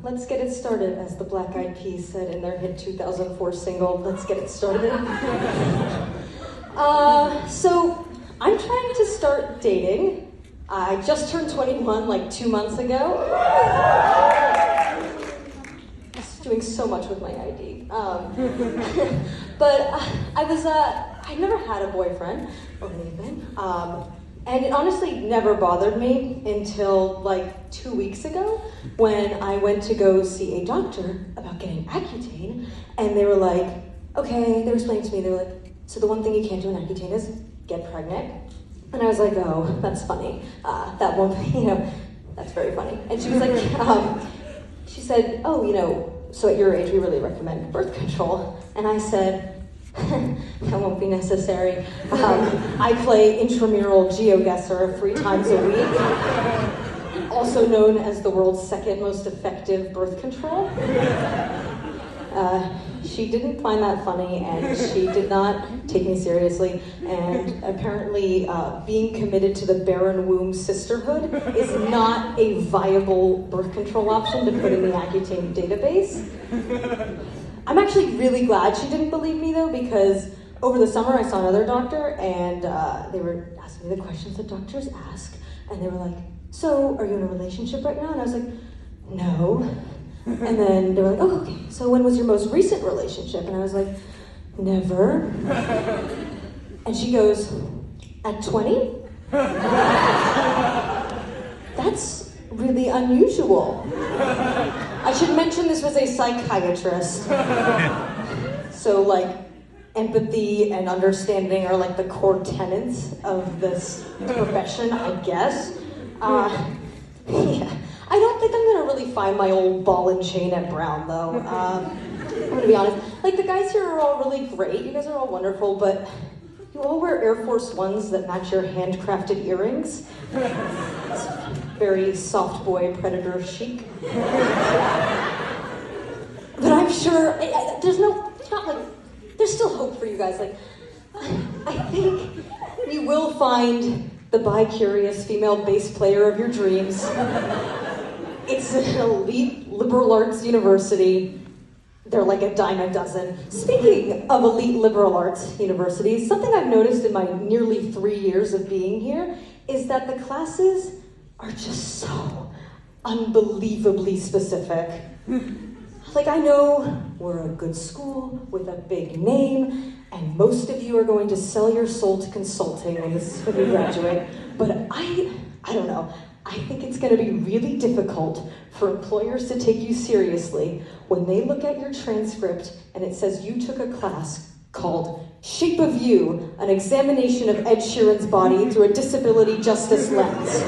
let's get it started, as the Black Eyed Peas said in their hit 2004 single, Let's Get It Started. So, I'm trying to start dating. I just turned 21 like 2 months ago. I was doing so much with my ID. But I never had a boyfriend or anything. And it honestly never bothered me until like 2 weeks ago when I went to go see a doctor about getting Accutane, and they were like, okay, they were explaining to me, they were like, so the one thing you can't do in Accutane is get pregnant. And I was like, oh, that's funny. That won't be, that's very funny. And she was like, she said, oh, so at your age we really recommend birth control. And I said, that won't be necessary. I play intramural GeoGuessr 3 times a week, also known as the world's second most effective birth control. She didn't find that funny, and she did not take me seriously, and apparently being committed to the barren womb sisterhood is not a viable birth control option to put in the Accutane database. I'm actually really glad she didn't believe me, though, because over the summer I saw another doctor, and they were asking me the questions that doctors ask, and they were like, so, are you in a relationship right now? And I was like, no. And then they were like, oh, okay, so when was your most recent relationship? And I was like, never. And she goes, at 20? That's really unusual. I should mention this was a psychiatrist. So like, empathy and understanding are like the core tenets of this profession, I guess. Yeah. I don't think I'm gonna really find my old ball and chain at Brown, though. I'm gonna be honest. Like, the guys here are all really great. You guys are all wonderful, but you all wear Air Force Ones that match your handcrafted earrings. It's very soft boy predator chic. But I'm sure there's still hope for you guys. Like, I think you will find the bi-curious female bass player of your dreams. It's an elite liberal arts university. They're like a dime a dozen. Speaking of elite liberal arts universities, something I've noticed in my nearly 3 years of being here is that the classes are just so unbelievably specific. Like, I know we're a good school with a big name, and most of you are going to sell your soul to consulting when you graduate, but I don't know. I think it's going to be really difficult for employers to take you seriously when they look at your transcript and it says you took a class called Shape of You, an examination of Ed Sheeran's body through a disability justice lens.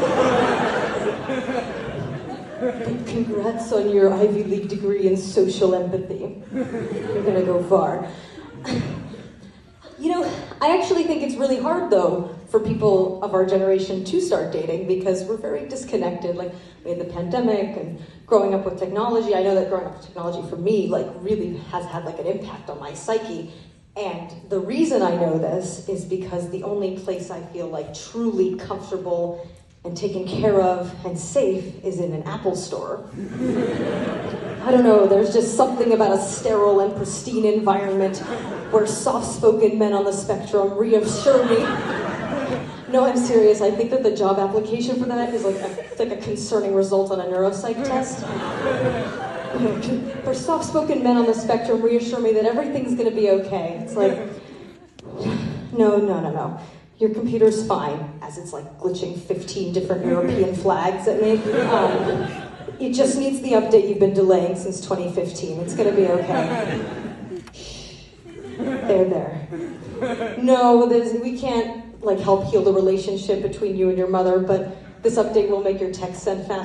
But congrats on your Ivy League degree in social empathy. You're going to go far. I actually think it's really hard, though, for people of our generation to start dating because we're very disconnected. Like, we had the pandemic and growing up with technology. I know that growing up with technology for me, like, really has had like an impact on my psyche. And the reason I know this is because the only place I feel like truly comfortable and taken care of and safe is in an Apple store. I don't know, there's just something about a sterile and pristine environment where soft-spoken men on the spectrum reassure me. No, I'm serious, I think that the job application for that is like a concerning result on a neuropsych test. Where soft-spoken men on the spectrum reassure me that everything's gonna be okay. It's like, no. Your computer's fine, as it's like glitching 15 different European flags at me. It just needs the update you've been delaying since 2015. It's gonna be okay. There. No, we can't like help heal the relationship between you and your mother, but this update will make your text send faster.